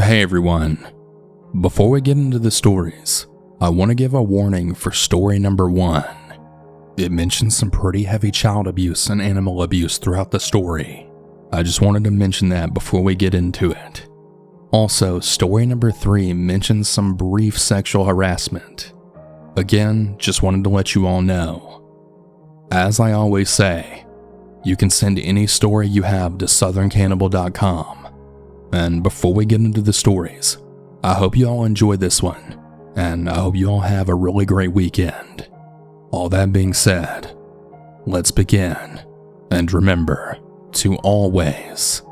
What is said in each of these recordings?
Hey everyone. Before we get into the stories, I want to give a warning for story number 1. It mentions some pretty heavy child abuse and animal abuse throughout the story. I just wanted to mention that before we get into it. Also, story number 3 mentions some brief sexual harassment. Again, just wanted to let you all know. As I always say, you can send any story you have to southerncannibal.com. And before we get into the stories, I hope you all enjoy this one, and I hope you all have a really great weekend. All that being said, let's begin, and remember to always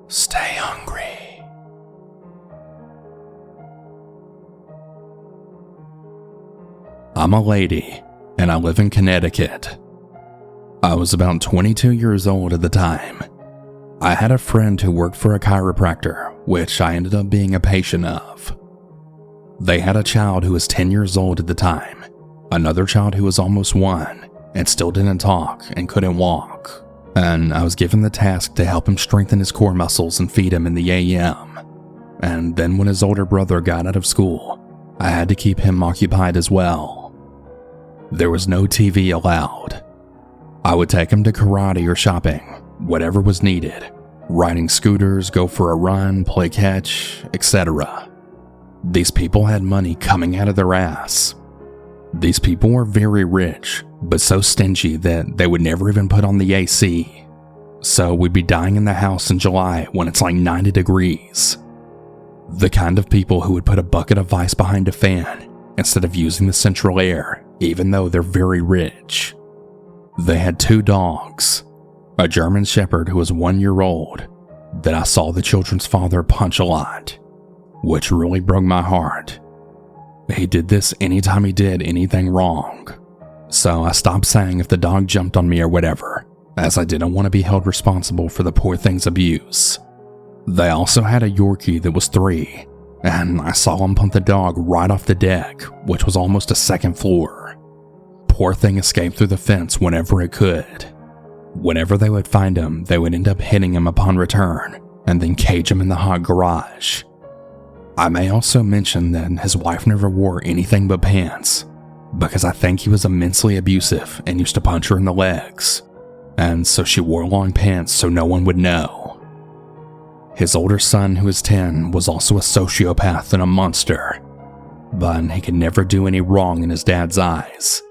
stay hungry. I'm a lady, and I live in Connecticut. I was about 22 years old at the time. I had a friend who worked for a chiropractor, which I ended up being a patient of. They had a child who was 10 years old at the time, another child who was almost 1 and still didn't talk and couldn't walk, and I was given the task to help him strengthen his core muscles and feed him in the AM. And then when his older brother got out of school, I had to keep him occupied as well. There was no TV allowed. I would take him to karate or shopping, whatever was needed, riding scooters, go for a run, play catch, etc. These people had money coming out of their ass. These people were very rich, but so stingy that they would never even put on the AC. So we'd be dying in the house in July when it's like 90 degrees. The kind of people who would put a bucket of ice behind a fan instead of using the central air, even though they're very rich. They had 2 dogs. A German Shepherd who was 1 year old that I saw the children's father punch a lot, which really broke my heart. He did this anytime he did anything wrong, so I stopped saying if the dog jumped on me or whatever, as I didn't want to be held responsible for the poor thing's abuse. They also had a Yorkie that was 3, and I saw him pump the dog right off the deck, which was almost a 2nd floor. Poor thing escaped through the fence whenever it could. Whenever they would find him, they would end up hitting him upon return, and then cage him in the hot garage. I may also mention that his wife never wore anything but pants, because I think he was immensely abusive and used to punch her in the legs, and so she wore long pants so no one would know. His older son, who was 10, was also a sociopath and a monster, but he could never do any wrong in his dad's eyes.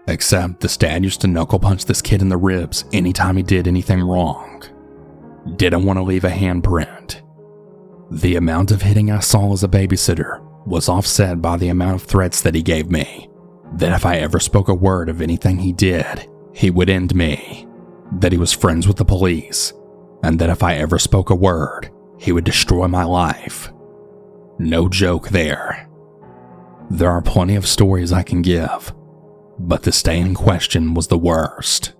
Except this dad used to knuckle punch this kid in the ribs anytime he did anything wrong. Didn't want to leave a handprint. The amount of hitting I saw as a babysitter was offset by the amount of threats that he gave me. That if I ever spoke a word of anything he did, he would end me. That he was friends with the police. And that if I ever spoke a word, he would destroy my life. No joke there. There are plenty of stories I can give, but this day in question was the worst.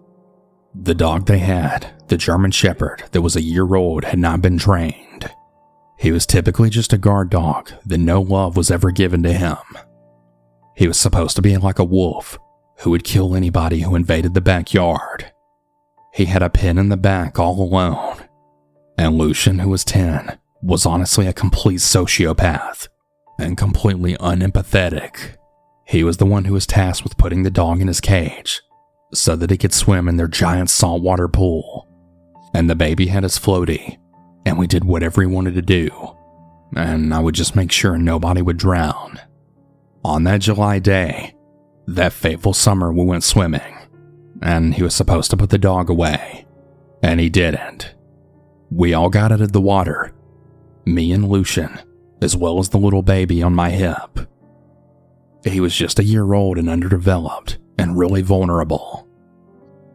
The dog they had, the German Shepherd that was 1 year old, had not been trained. He was typically just a guard dog that no love was ever given to him. He was supposed to be like a wolf who would kill anybody who invaded the backyard. He had a pen in the back all alone. And Lucian, who was 10, was honestly a complete sociopath and completely unempathetic. He was the one who was tasked with putting the dog in his cage so that he could swim in their giant saltwater pool. And the baby had his floaty, and we did whatever he wanted to do, and I would just make sure nobody would drown. On that July day, that fateful summer, we went swimming, and he was supposed to put the dog away, and he didn't. We all got out of the water, me and Lucian, as well as the little baby on my hip. He was just 1 year old and underdeveloped and really vulnerable.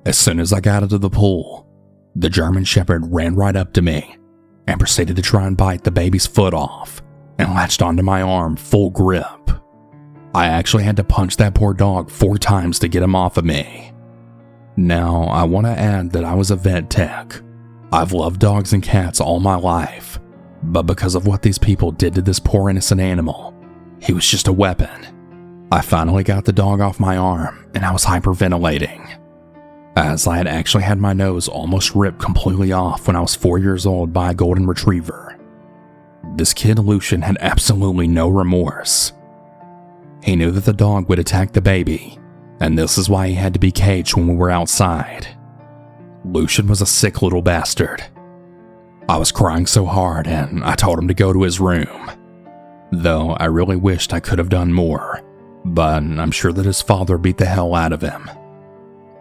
As soon as I got out of the pool, the German Shepherd ran right up to me and proceeded to try and bite the baby's foot off and latched onto my arm full grip. I actually had to punch that poor dog 4 times to get him off of me. Now, I want to add that I was a vet tech. I've loved dogs and cats all my life, but because of what these people did to this poor innocent animal, he was just a weapon. I finally got the dog off my arm, and I was hyperventilating, as I had actually had my nose almost ripped completely off when I was 4 years old by a golden retriever. this kid Lucian had absolutely no remorse. He knew that the dog would attack the baby, and this is why he had to be caged when we were outside. Lucian was a sick little bastard. I was crying so hard, and I told him to go to his room. Though I really wished I could have done more, but I'm sure that his father beat the hell out of him.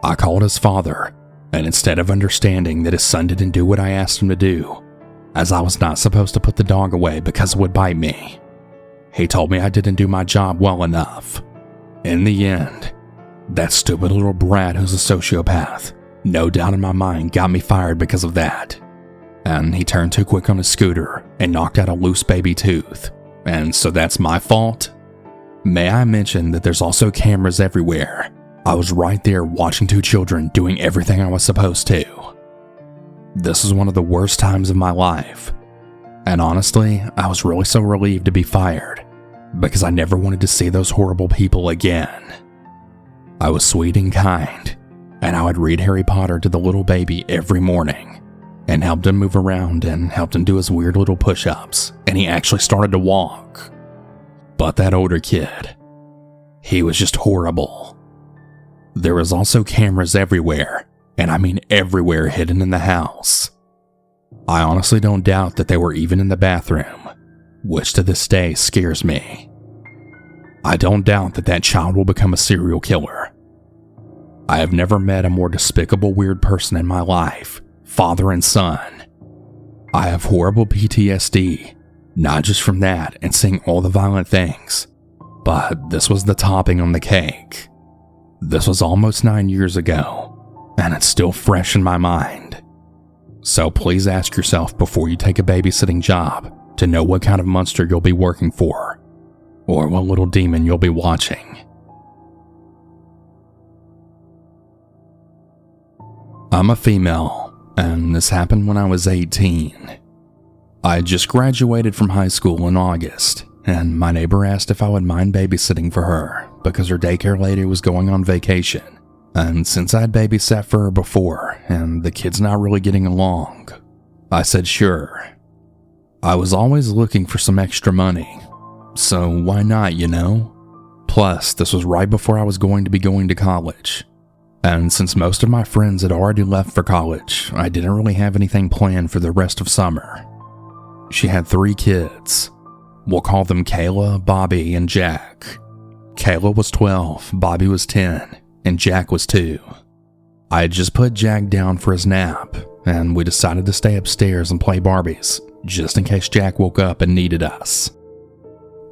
I called his father, and instead of understanding that his son didn't do what I asked him to do, as I was not supposed to put the dog away because it would bite me, he told me I didn't do my job well enough. In the end, that stupid little brat who's a sociopath, no doubt in my mind, got me fired because of that. And he turned too quick on his scooter and knocked out a loose baby tooth. And so that's my fault? May I mention that there's also cameras everywhere. I was right there watching two children doing everything I was supposed to. This was one of the worst times of my life. And honestly, I was really so relieved to be fired, because I never wanted to see those horrible people again. I was sweet and kind, and I would read Harry Potter to the little baby every morning, and helped him move around and helped him do his weird little push-ups, and he actually started to walk. But that older kid, he was just horrible. There was also cameras everywhere, and I mean everywhere, hidden in the house. I honestly don't doubt that they were even in the bathroom, which to this day scares me. I don't doubt that that child will become a serial killer. I have never met a more despicable weird person in my life, father and son. I have horrible PTSD, not just from that and seeing all the violent things, but this was the topping on the cake. This was almost 9 years ago, and it's still fresh in my mind. So please ask yourself before you take a babysitting job to know what kind of monster you'll be working for, or what little demon you'll be watching. I'm a female, and this happened when I was 18. I had just graduated from high school in August, and my neighbor asked if I would mind babysitting for her because her daycare lady was going on vacation. And since I'd babysat for her before, and the kid's not really getting along, I said sure. I was always looking for some extra money, so why not, you know? Plus, this was right before I was going to be going to college. And since most of my friends had already left for college, I didn't really have anything planned for the rest of summer. She had 3 kids. We'll call them Kayla, Bobby, and Jack. Kayla was 12, Bobby was 10, and Jack was 2. I had just put Jack down for his nap, and we decided to stay upstairs and play Barbies, just in case Jack woke up and needed us.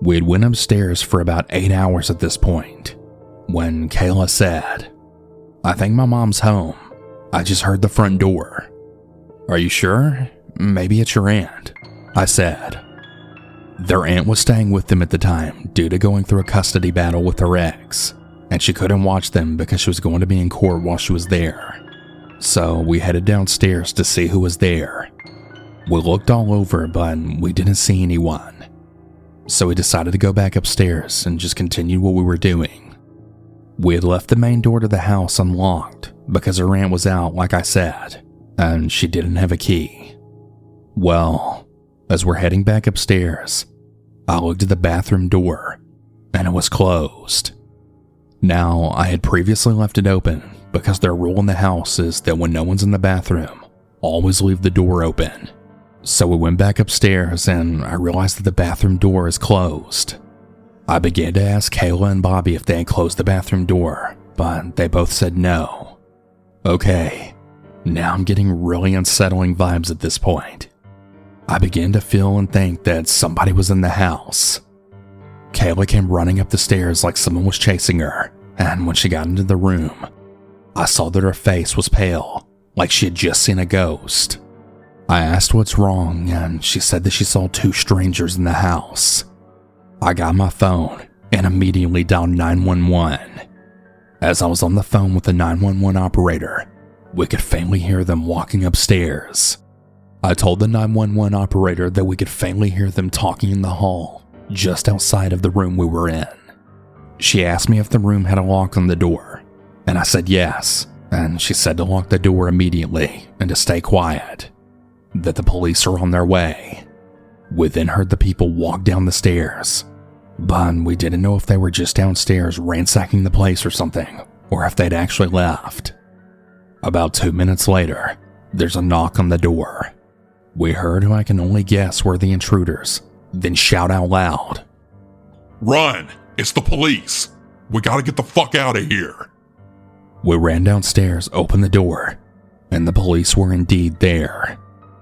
We had went upstairs for about 8 hours at this point, when Kayla said, "I think my mom's home. I just heard the front door." "Are you sure? Maybe it's your aunt," I said. Their aunt was staying with them at the time due to going through a custody battle with her ex, and she couldn't watch them because she was going to be in court while she was there. So we headed downstairs to see who was there. We looked all over, but we didn't see anyone. So we decided to go back upstairs and just continue what we were doing. We had left the main door to the house unlocked because her aunt was out, like I said, and she didn't have a key. Well, as we're heading back upstairs, I looked at the bathroom door, and it was closed. Now, I had previously left it open because their rule in the house is that when no one's in the bathroom, always leave the door open. So we went back upstairs, and I realized that the bathroom door is closed. I began to ask Kayla and Bobby if they had closed the bathroom door, but they both said no. Okay, now I'm getting really unsettling vibes at this point. I began to feel and think that somebody was in the house. Kayla came running up the stairs like someone was chasing her, and when she got into the room, I saw that her face was pale, like she had just seen a ghost. I asked what's wrong, and she said that she saw 2 strangers in the house. I got my phone and immediately dialed 911. As I was on the phone with the 911 operator, we could faintly hear them walking upstairs. I told the 911 operator that we could faintly hear them talking in the hall, just outside of the room we were in. She asked me if the room had a lock on the door, and I said yes, and she said to lock the door immediately and to stay quiet, that the police are on their way. We then heard the people walk down the stairs, but we didn't know if they were just downstairs ransacking the place or something, or if they'd actually left. About 2 minutes later, there's a knock on the door. We heard who I can only guess were the intruders, then shout out loud, "Run! It's the police! We gotta get the fuck out of here!" We ran downstairs, opened the door, and the police were indeed there.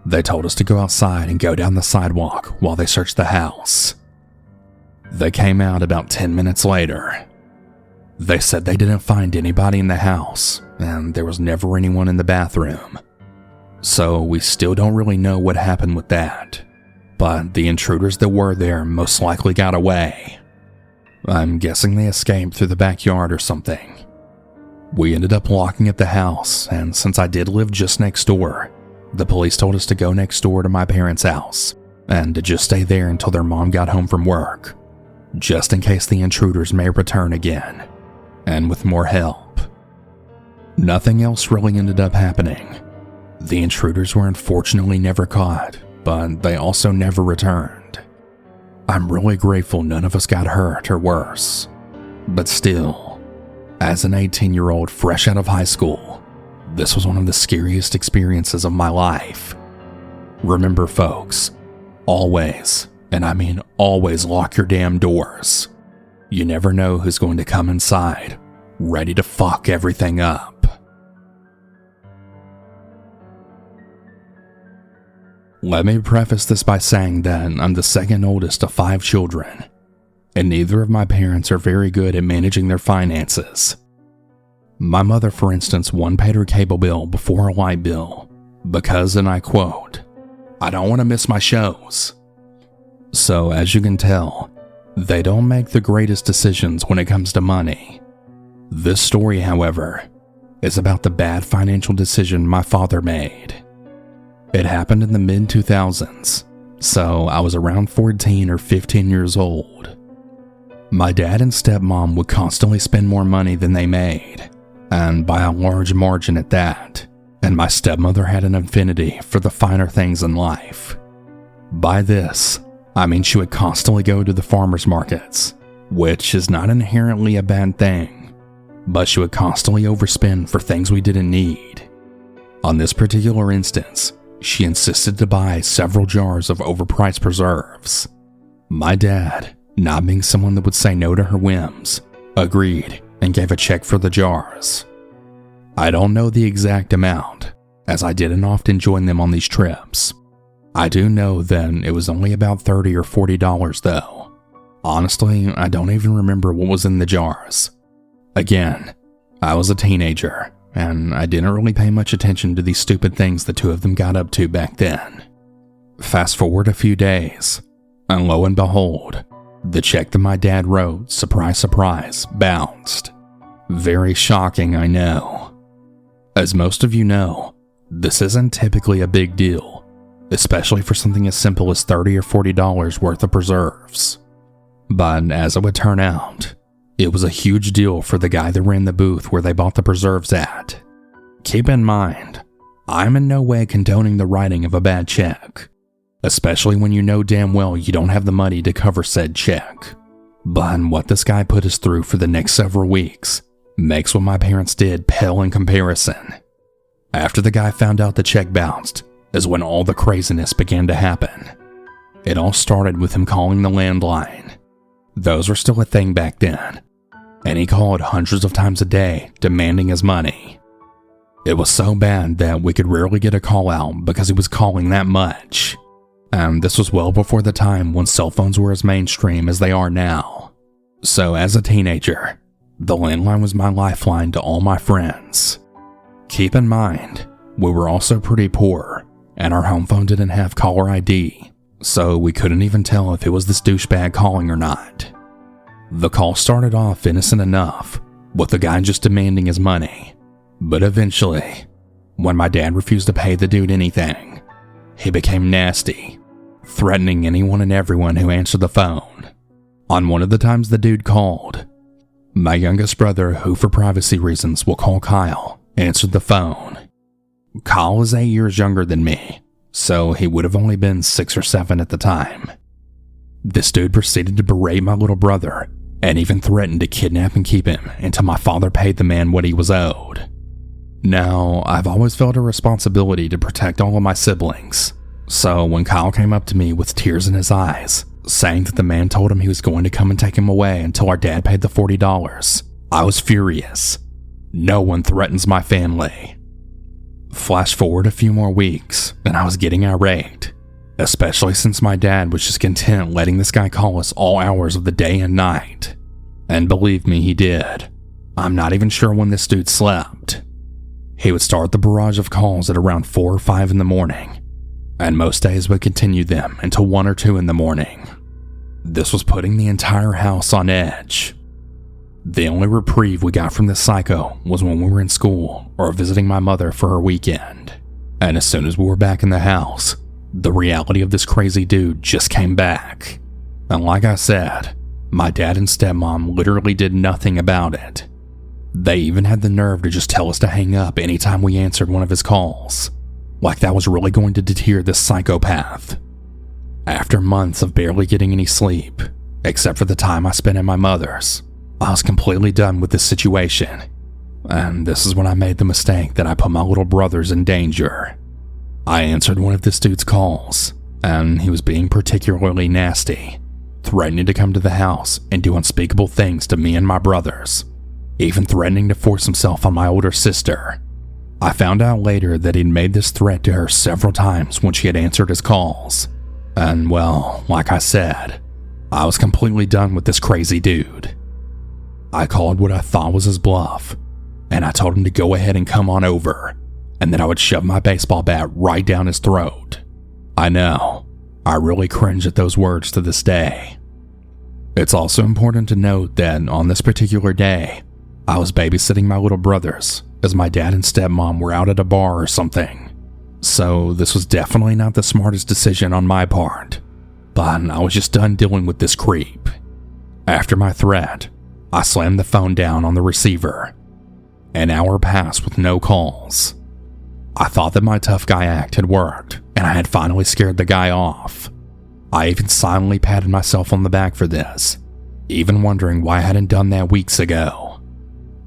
They told us to go outside and go down the sidewalk while they searched the house. They came out about 10 minutes later. They said they didn't find anybody in the house, and there was never anyone in the bathroom. So we still don't really know what happened with that. But the intruders that were there most likely got away. I'm guessing they escaped through the backyard or something. We ended up locking up the house, and since I did live just next door, the police told us to go next door to my parents' house, and to just stay there until their mom got home from work, just in case the intruders may return again, and with more help. Nothing else really ended up happening. The intruders were unfortunately never caught, but they also never returned. I'm really grateful none of us got hurt or worse. But still, as an 18-year-old fresh out of high school, this was one of the scariest experiences of my life. Remember, folks, always, and I mean always, lock your damn doors. You never know who's going to come inside, ready to fuck everything up. Let me preface this by saying that I'm the second oldest of 5 children, and neither of my parents are very good at managing their finances. My mother, for instance, paid her cable bill before her light bill because, and I quote, "I don't want to miss my shows." So as you can tell, they don't make the greatest decisions when it comes to money. This story, however, is about the bad financial decision my father made. It happened in the mid-2000s, so I was around 14 or 15 years old. My dad and stepmom would constantly spend more money than they made, and by a large margin at that, and my stepmother had an affinity for the finer things in life. By this, I mean she would constantly go to the farmers markets, which is not inherently a bad thing, but she would constantly overspend for things we didn't need. On this particular instance, she insisted to buy several jars of overpriced preserves. My dad, not being someone that would say no to her whims, agreed and gave a check for the jars. I don't know the exact amount, as I didn't often join them on these trips. I do know that it was only about $30 or $40 though. Honestly, I don't even remember what was in the jars. Again, I was a teenager, and I didn't really pay much attention to these stupid things the two of them got up to back then. Fast forward a few days, and lo and behold, the check that my dad wrote, surprise, surprise, bounced. Very shocking, I know. As most of you know, this isn't typically a big deal, especially for something as simple as $30 or $40 worth of preserves. But as it would turn out, it was a huge deal for the guy that ran the booth where they bought the preserves at. Keep in mind, I'm in no way condoning the writing of a bad check, especially when you know damn well you don't have the money to cover said check. But what this guy put us through for the next several weeks makes what my parents did pale in comparison. After the guy found out the check bounced is when all the craziness began to happen. It all started with him calling the landline. Those were still a thing back then, and he called hundreds of times a day demanding his money. It was so bad that we could rarely get a call out because he was calling that much. And this was well before the time when cell phones were as mainstream as they are now. So as a teenager, the landline was my lifeline to all my friends. Keep in mind, we were also pretty poor, and our home phone didn't have caller ID, so we couldn't even tell if it was this douchebag calling or not. The call started off innocent enough, with the guy just demanding his money. But eventually, when my dad refused to pay the dude anything, he became nasty, threatening anyone and everyone who answered the phone. On one of the times the dude called, my youngest brother, who for privacy reasons we'll call Kyle, answered the phone. Kyle is 8 years younger than me, so he would have only been 6 or 7 at the time. This dude proceeded to berate my little brother and even threatened to kidnap and keep him until my father paid the man what he was owed. Now, I've always felt a responsibility to protect all of my siblings, so when Kyle came up to me with tears in his eyes, saying that the man told him he was going to come and take him away until our dad paid the $40, I was furious. No one threatens my family. Flash forward a few more weeks, and I was getting irate, especially since my dad was just content letting this guy call us all hours of the day and night. And believe me, he did. I'm not even sure when this dude slept. He would start the barrage of calls at around 4 or 5 in the morning, and most days would continue them until 1 or 2 in the morning. This was putting the entire house on edge. The only reprieve we got from this psycho was when we were in school or visiting my mother for her weekend. And as soon as we were back in the house, the reality of this crazy dude just came back. And like I said, my dad and stepmom literally did nothing about it. They even had the nerve to just tell us to hang up anytime we answered one of his calls, like that was really going to deter this psychopath. After months of barely getting any sleep, except for the time I spent at my mother's, I was completely done with this situation, and this is when I made the mistake that I put my little brothers in danger. I answered one of this dude's calls, and he was being particularly nasty, threatening to come to the house and do unspeakable things to me and my brothers, even threatening to force himself on my older sister. I found out later that he'd made this threat to her several times when she had answered his calls, and well, like I said, I was completely done with this crazy dude. I called what I thought was his bluff, and I told him to go ahead and come on over, and then I would shove my baseball bat right down his throat. I know, I really cringe at those words to this day. It's also important to note that on this particular day, I was babysitting my little brothers as my dad and stepmom were out at a bar or something. So this was definitely not the smartest decision on my part, but I was just done dealing with this creep. After my threat, I slammed the phone down on the receiver. An hour passed with no calls. I thought that my tough guy act had worked, and I had finally scared the guy off. I even silently patted myself on the back for this, even wondering why I hadn't done that weeks ago.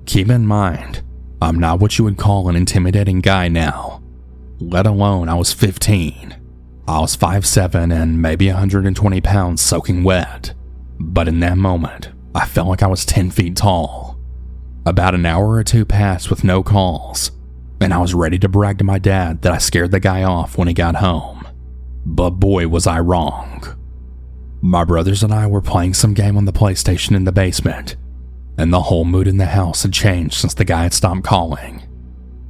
Keep in mind, I'm not what you would call an intimidating guy now, let alone I was 15. I was 5'7" and maybe 120 pounds soaking wet, but in that moment, I felt like I was 10 feet tall. About an hour or 2 passed with no calls, and I was ready to brag to my dad that I scared the guy off when he got home. But boy was I wrong. My brothers and I were playing some game on the PlayStation in the basement, and the whole mood in the house had changed since the guy had stopped calling.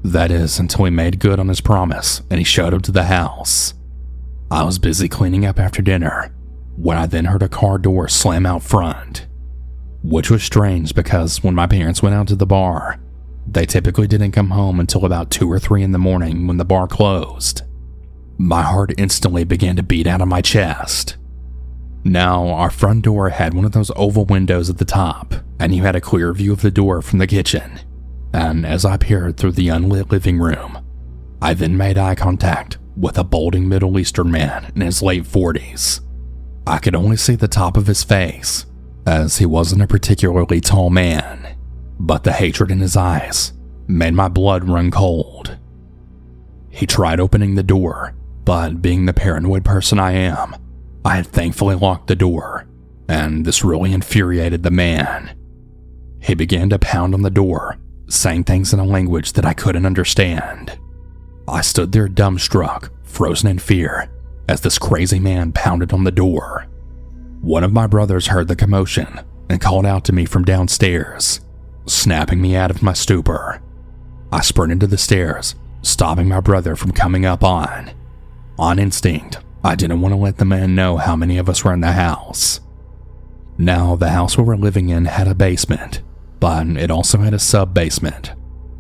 That is, until he made good on his promise and he showed up to the house. I was busy cleaning up after dinner when I then heard a car door slam out front. Which was strange because when my parents went out to the bar, they typically didn't come home until about 2 or 3 in the morning when the bar closed. My heart instantly began to beat out of my chest. Now, our front door had one of those oval windows at the top, and you had a clear view of the door from the kitchen. And as I peered through the unlit living room, I then made eye contact with a balding Middle Eastern man in his late 40s. I could only see the top of his face, as he wasn't a particularly tall man, but the hatred in his eyes made my blood run cold. He tried opening the door, but being the paranoid person I am, I had thankfully locked the door, and this really infuriated the man. He began to pound on the door, saying things in a language that I couldn't understand. I stood there dumbstruck, frozen in fear, as this crazy man pounded on the door. One of my brothers heard the commotion and called out to me from downstairs, snapping me out of my stupor. I sprinted to the stairs, stopping my brother from coming up on. On instinct, I didn't want to let the man know how many of us were in the house. Now, the house we were living in had a basement, but it also had a sub-basement,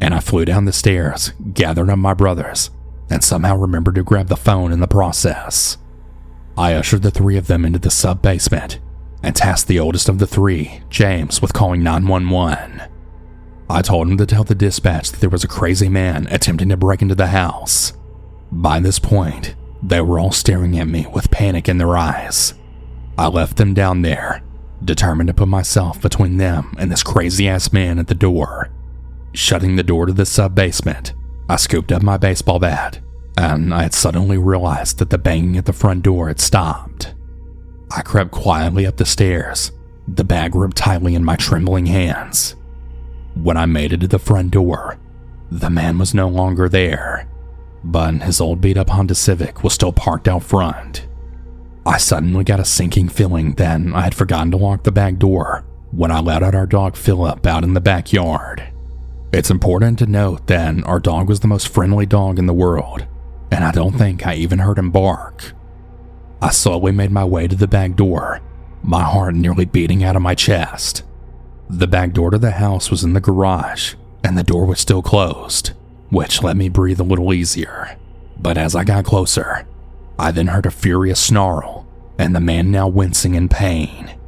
and I flew down the stairs, gathered up my brothers, and somehow remembered to grab the phone in the process. I ushered the 3 of them into the sub-basement and tasked the oldest of the 3, James, with calling 911. I told him to tell the dispatch that there was a crazy man attempting to break into the house. By this point, They were all staring at me with panic in their eyes. I left them down there, determined to put myself between them and this crazy-ass man at the door. Shutting the door to the sub-basement, I scooped up my baseball bat, and I had suddenly realized that the banging at the front door had stopped. I crept quietly up the stairs, the bag gripped tightly in my trembling hands. When I made it to the front door, the man was no longer there, but his old beat-up Honda Civic was still parked out front. I suddenly got a sinking feeling that I had forgotten to lock the back door when I let out our dog Philip out in the backyard. It's important to note that our dog was the most friendly dog in the world, and I don't think I even heard him bark. I slowly made my way to the back door, my heart nearly beating out of my chest. The back door to the house was in the garage, and the door was still closed, which let me breathe a little easier. But as I got closer, I then heard a furious snarl, and the man now wincing in pain.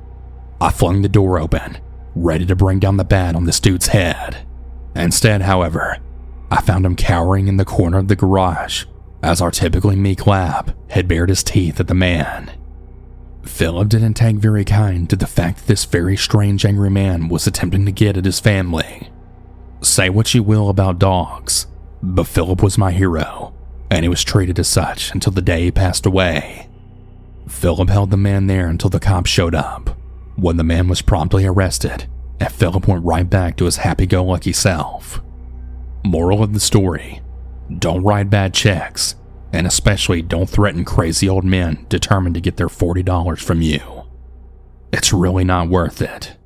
I flung the door open, ready to bring down the bat on this dude's head. Instead, however, I found him cowering in the corner of the garage, as our typically meek lab had bared his teeth at the man. Philip didn't take very kind to the fact that this very strange angry man was attempting to get at his family. Say what you will about dogs, but Philip was my hero, and he was treated as such until the day he passed away. Philip held the man there until the cops showed up, when the man was promptly arrested, and Philip went right back to his happy-go-lucky self. Moral of the story: don't write bad checks, and especially don't threaten crazy old men determined to get their $40 from you. It's really not worth it.